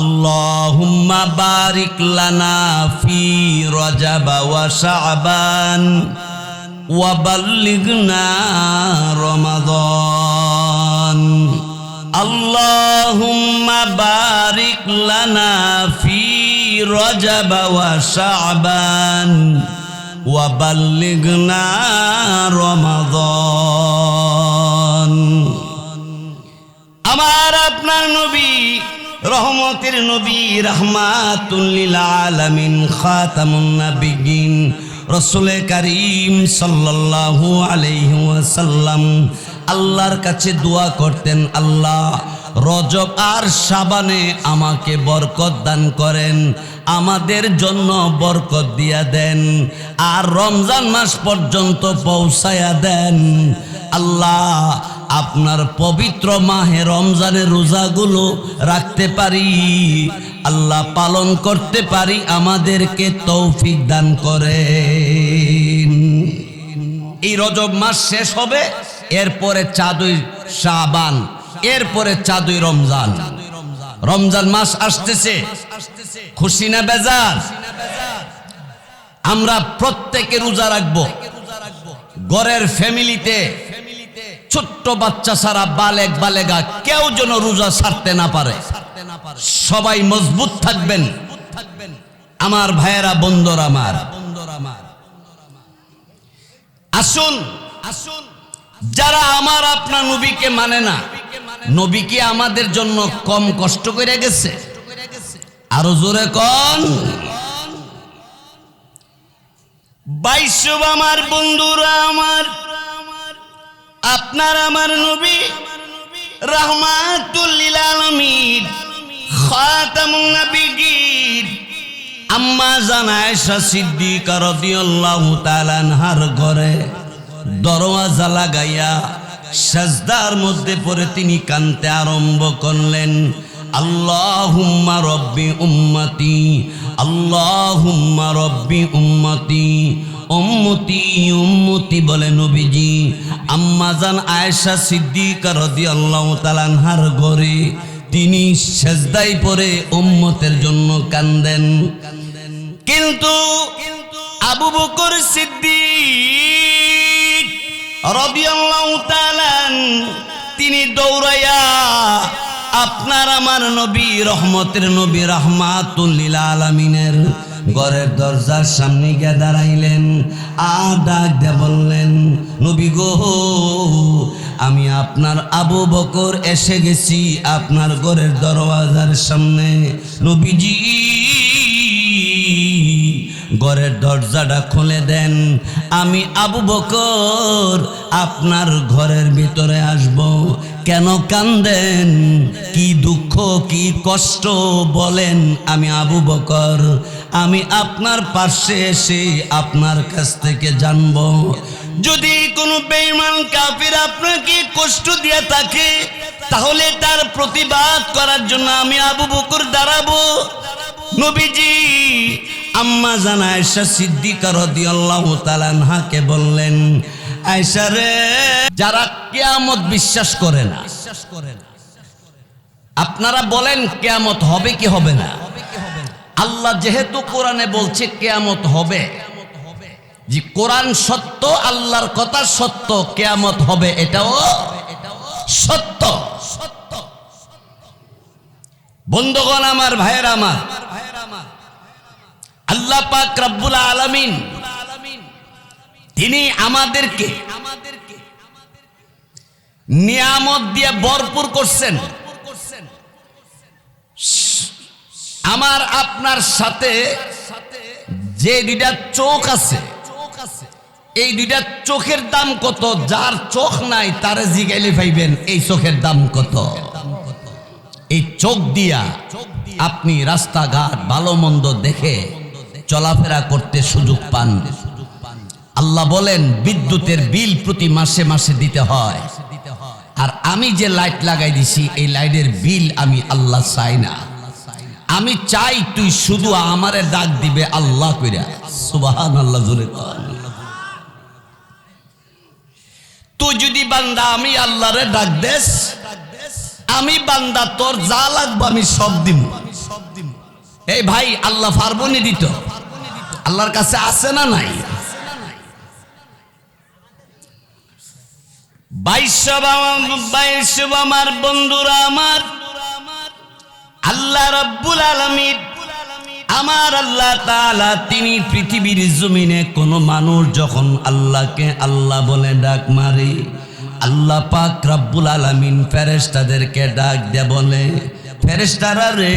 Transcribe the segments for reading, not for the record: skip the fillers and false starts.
আল্লাহুম্মা বারিক লানা ফি রজব ওয়া শাবান ওয়া বাল্লিগনা রমাদান। আল্লাহুম্মা বারিক লানা ফি রজব ওয়া শাবান ওয়া বাল্লিগনা রমাদান। আমার আপনার নবী, রহমতের নবী, রাহমাতুল লিল আলামিন, খাতামুন নবিয়্যিন, রাসূল করিম সাল্লাল্লাহু আলাইহি ওয়াসাল্লাম আল্লাহর কাছে দোয়া করতেন, আল্লাহ রজব আর শাবানে আমাকে বরকত দান করেন, আমাদের জন্য বরকত দিয়া দেন, আর রমজান মাস পর্যন্ত পৌঁছায়া দেন। আল্লাহ আপনার পবিত্র মাহে রমজানের রোজাগুলো রাখতে পারি, আল্লাহ পালন করতে পারি, আমাদেরকে তৌফিক দান করেন। এই রজব মাস শেষ হবে, এরপরে 4 শাবান, এরপরে 4 রমজান। রমজান মাস আসতেছে, খুশি না বেজার? আমরা প্রত্যেকে রোজা রাখবো। ঘরের ফ্যামিলিতে ছোট্ট বাচ্চা ছাড়া বালেক বালেগা কেউ যেন রোজা ছাড়তে না পারে। সবাই মজবুত থাকবেন আমার ভাইয়েরা, বন্ধুরা আমার। আসুন আসুন, যারা আমার আপনার নবীকে মানে না, নবী কি আমাদের জন্য কম কষ্ট করে গেছে? আরো জোরে কোন। বাইশব আমার বন্ধুরা আমার, আপনার আমার নবী রাহমাতুল লিল আলামিন, খাতামুন নবিয়্যিন, আম্মা জান আয়েশা সিদ্দিকা রাদিয়াল্লাহু তাআলা আনহার ঘরে দরওয়াজা লাগাইয়া সাজদার মধ্যে পড়ে তিনি কাঁদতে আরম্ভ করলেন, আল্লাহুম্মা রব্বি উম্মতি, আল্লাহুম্মা রব্বি উম্মতি, উম্মতি উম্মতি বলে নবীজি আম্মা জান আয়েশা সিদ্দিকা রাদিয়াল্লাহু তাআলা আনহার ঘরে তিনি সাজদায় পড়ে উম্মতের জন্য কাঁদেন। কিন্তু আবু বকর সিদ্দিক রাদিয়াল্লাহু তাআলা তিনি দৌড়াইয়া আপনার আমার নবী, রহমতের নবী, রাহমাতুল লিল আলামিনের ঘরের দরজার সামনে গিয়ে দাঁড়াইলেন, আর ডাক দিয়ে বললেন, নবী গো, আমি আপনার আবু বকর এসে গেছি আপনার ঘরের দরওয়াজার সামনে। নবীজি ঘরের দরজাটা খুলে দেন, আমি আবু বকর আপনার ঘরের ভিতরে আসব। কেন কান্দেন? কি দুঃখ, কি কষ্ট বলেন? আমি আবু বকর, আমি আপনার পাশে এসে আপনার কাছ থেকে জানব। যদি কোনো বেঈমান কাফির আপনাকে কষ্ট দিয়ে থাকে, তাহলে তার প্রতিবাদ করার জন্য আমি আবু বকর দাঁড়াবো। নবীজি আম্মা জান আয়েশা সিদ্দিকা রাদিয়াল্লাহু তাআলা আনহাকে বললেন, আয়েশা রে, যারা কিয়ামত বিশ্বাস করে না, আপনারা বলেন কিয়ামত হবে কি হবে না? আল্লাহ যেহেতু কোরআনে বলছে কিয়ামত হবে, যে কোরআন সত্য, আল্লাহর কথা সত্য, কিয়ামত হবে এটাও সত্য। বন্ধুগণ আমার, ভাইয়েরা আমার, আল্লাহ পাক রব্বুল আলামিন তিনি আমাদেরকে নিয়ামত দিয়ে ভরপুর করছেন। আমার আপনার সাথে যে 2টা চোখ আছে, এই 2টা চোখের দাম কত? যার চোখ নাই তারে জিগাইলে পাইবেন এই চোখের দাম কত। এই চোখ দিয়া আপনি রাস্তাঘাট ভালো মন্দ দেখে চলাফেরা করতে সুযোগ পান। আল্লাহ বলেন বিদ্যুতের বিল প্রতি মাসে মাসে দিতে হয়, আর আমি যে লাইট লাগাই দিছি এই লাইটের বিল আমি আল্লাহ চাই না। আমি চাই তুই শুধু আমারে ডাক দিবে আল্লাহ কইরা। সুবহানাল্লাহ, জোরে কর। তুই যদি বান্দা আমি আল্লাহরে ডাক দেস, আমি বান্দা তোর যা লাগবে আমি সব দিব। এই ভাই আল্লাহ পারবনি দিত? আল্লাহর কাছে আছে না নাই? আমার বন্ধুরা, আমার আল্লাহ রাব্বুল আলামিন, আমার আল্লাহ তাআলা, তিনি পৃথিবীর জমিনে কোন মানুষ যখন আল্লাহকে আল্লাহ বলে ডাক মারে, আল্লাহ পাক রাব্বুল আলামিন ফেরেশতাদেরকে ডাক দিয়ে বলে, ফেরেশতারা রে,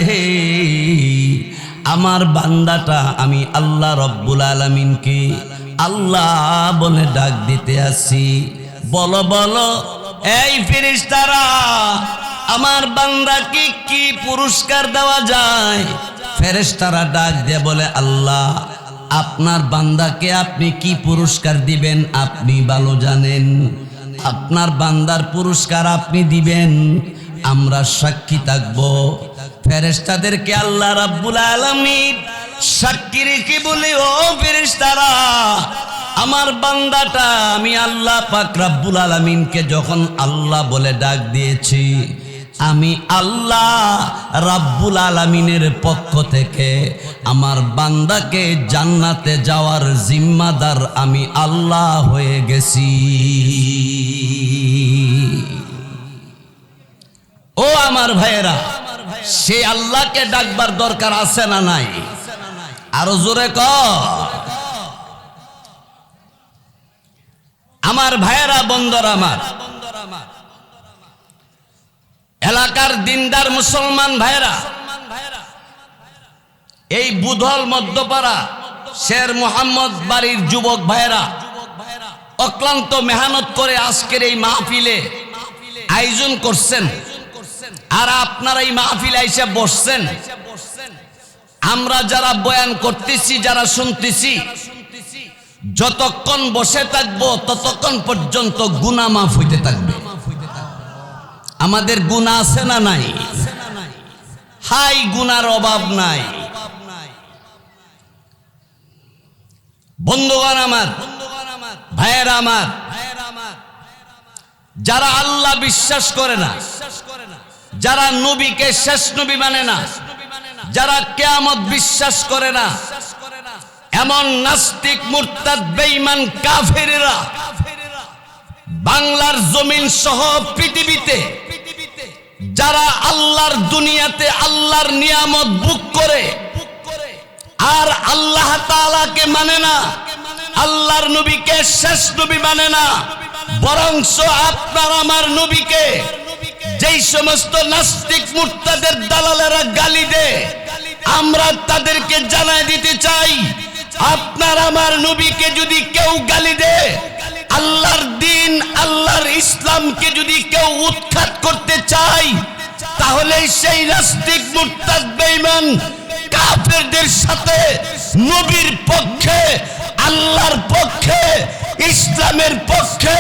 আমার বান্দাটা আমি আল্লাহ রাব্বুল আলামিনকে আল্লাহ বলে ডাক দিতে আসি, বলো বলো এই ফেরেশতারা, আমার বান্দাকে কি পুরস্কার দেওয়া যায়? ফেরেশতারা ডাক দিয়ে বলে, আল্লাহ আপনার বান্দাকে আপনি কি পুরস্কার দিবেন আপনি ভালো জানেন, আপনার বান্দার পুরস্কার আপনি দিবেন, আমরা সাক্ষী থাকব। ফেরেশতাদেরকে আল্লাহ রাব্বুল আলামিন সাক্ষী রেখে বলে, ও ফেরেশতারা, আমার বান্দাটা আমি আল্লাহ পাক রাব্বুল আলামিনকে যখন আল্লাহ বলে ডাক দিয়েছি, আমি আল্লাহ রাব্বুল আলামিনের পক্ষ থেকে আমার বান্দাকে জান্নাতে যাওয়ার জিম্মাদার আমি আল্লাহ হয়ে গেছি। ও আমার ভাইয়েরা, সেই আল্লাহকে ডাকবার দরকার আছে না নাই? আরো জোরে ক। আমার ভাইয়েরা, বন্ধুরা আমার, এলাকার দিনদার মুসলমান ভাইয়েরা, এই বুধল মধ্যপাড়া শের মোহাম্মদ বাড়ির যুবক ভাইয়েরা অক্লান্ত মেহনত করে আজকের এই মাহফিলে আয়োজন করছেন, আর আপনারা এই মাহফিলে এসে বসছেন। আমরা যারা বয়ান করতেছি, যারা শুনতেছি, যতক্ষণ বসে থাকবো ততক্ষণ পর্যন্ত গুনাহ মাফ হইতে থাকবে। আমাদের গুনাহ আছে না নাই? হাই, গুনার অভাব নাই। বন্ধুগণ আমার, ভাইয়েরা আমার, যারা আল্লাহ বিশ্বাস করে না, যারা নবীকে শেষ নবী মানে না, যারা কিয়ামত বিশ্বাস করে না, এমন নাস্তিক, মুরতাদ, বেঈমান, কাফেররা বাংলার জমিন সহ পৃথিবীতে যারা আল্লাহর দুনিয়াতে আল্লাহর নিয়ামত ভোগ করে আর আল্লাহ তাআলাকে মানে না, আল্লাহর নবীকে শেষ নবী মানে না, বরংস আপনার আমার নবীকে যেই সমস্ত নাস্তিক মুরতাদের দালালেরা গালি দেয়, আমরা তাদেরকে জানাই দিতে চাই, আপনার আমার নবীকে যদি কেউ গালি দেয়, আল্লাহর দিন, আল্লাহর ইসলামকে যদি কেউ উৎখাত করতে চায়, তাহলে সেই নাস্তিক, মুরতাদ, বেঈমান, কাফেরদের সাথে নবীর পক্ষে, আল্লাহর পক্ষে, ইসলামের পক্ষে,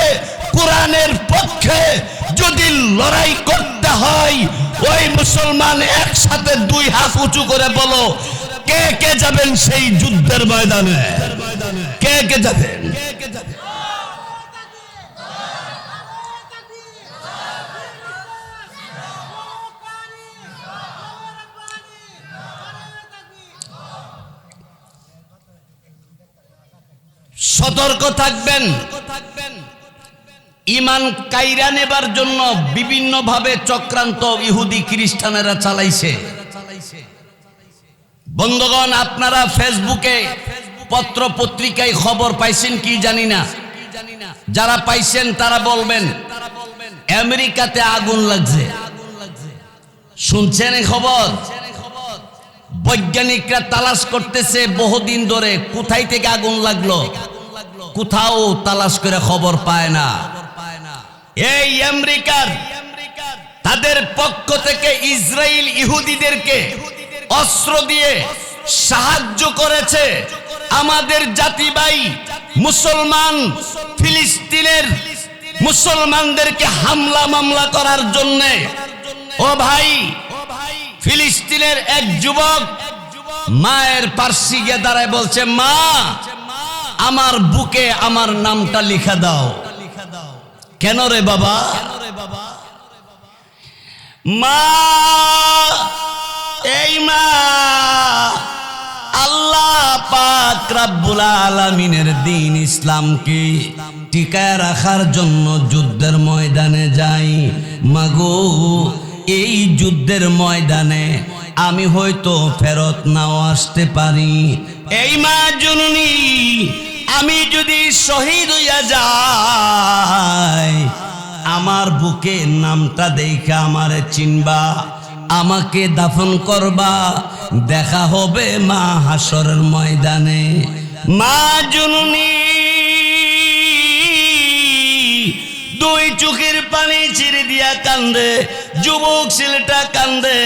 কোরআনের পক্ষে যদি লড়াই করতে হয়, ওই মুসলমান একসাথে দুই হাত উঁচু করে বলো, কে কে যাবেন সেই যুদ্ধের ময়দানে? কে কে যাবেন? সতর্ক থাকবেন। ইমান কাইরা নেবার জন্য বিভিন্ন ভাবে চক্রান্ত ইহুদি খ্রিস্টানেরা চালাইছে। বন্ধুগণ, আপনারা ফেসবুকে, পত্র পত্রিকায় খবর পাইছেন কি জানি না, যারা পাইছেন তারা বলবেন আমেরিকাতে আগুন লাগছে। শুনছেন এই খবর? বৈজ্ঞানিকরা তালাশ করতেছে বহুদিন ধরে কোথায় থেকে আগুন লাগলো, কোথাও তালাশ করে খবর পায় না। এই আমেরিকার তাদের পক্ষ থেকে ইসরায়েল ইহুদিদেরকে অস্ত্র দিয়ে সাহায্য করেছে আমাদের জাতি ভাই মুসলমান ফিলিস্তিনের মুসলমানদেরকে হামলা মামলা করার জন্য। ও ভাই, ফিলিস্তিনের এক যুবক মায়ের পার্শ্বে গিয়ে দাঁড়ায় বলছে, মা, আমার বুকে আমার নামটা লিখে দাও। কেন রে বাবা? মা, এই মা আল্লাহ পাক রব্বুল আলামিনের দ্বীন ইসলামকে টিকায় রাখার জন্য যুদ্ধের ময়দানে যাই। মাগো এই যুদ্ধের ময়দানে আমি হয়তো ফেরত নাও আসতে পারি। এই মা জননী আমি যদি শহীদ হইয়া যাই, আমার বুকে নামটা দেখা আমারে চিনবা, আমাকে দাফন করবা, দেখা হবে মা হাসরের ময়দানে। মা জননী দুই চোখের পানি ছেড়ে দিয়া কান্দে। যুবক ছেলেটা কান্দে।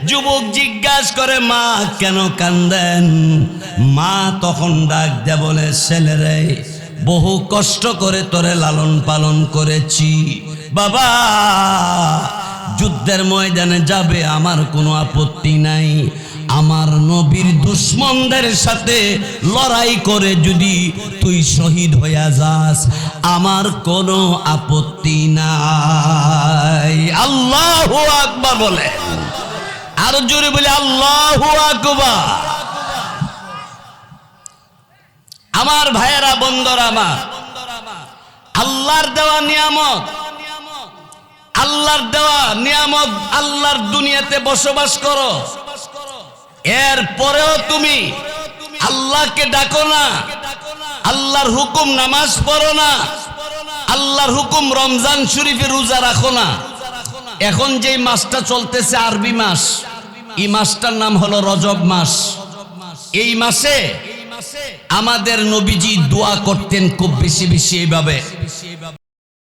যুবক জিজ্ঞাসা করে মা কেন কান্দেন? মা তখন ডাক দেয়া বলে, ছেলেরে বহু কষ্ট করে তোরে লালন পালন করেছি বাবা, যুদ্ধের ময়দানে যাবে আমার কোনো আপত্তি নাই। আমার নবীর দুশমনদের সাথে লড়াই করে যদি তুই শহীদ হইয়া যাস আমার কোনো আপত্তি নাই। আল্লাহু আকবার বলে, আরো জোরে বলে আল্লাহু আকবার। আমার ভাইয়েরা বন্ধুরা আমার, আল্লাহর দেওয়া নিয়ামত, আল্লাহর দেওয়া নিয়ামত, আল্লাহর দুনিয়াতে বসবাস করো, এর পরেও তুমি আল্লাহকে ডাকো না, আল্লাহর হুকুম নামাজ পড়ো না, আল্লাহর হুকুম রমজান শরীফে রোজা রাখো না। এখন যে মাসটা চলতেছে আরবি মাস, এই মাসটার নাম হলো রজব মাস। এই মাসে আমাদের নবীজি দোয়া করতেন খুব বেশি বেশি এইভাবে,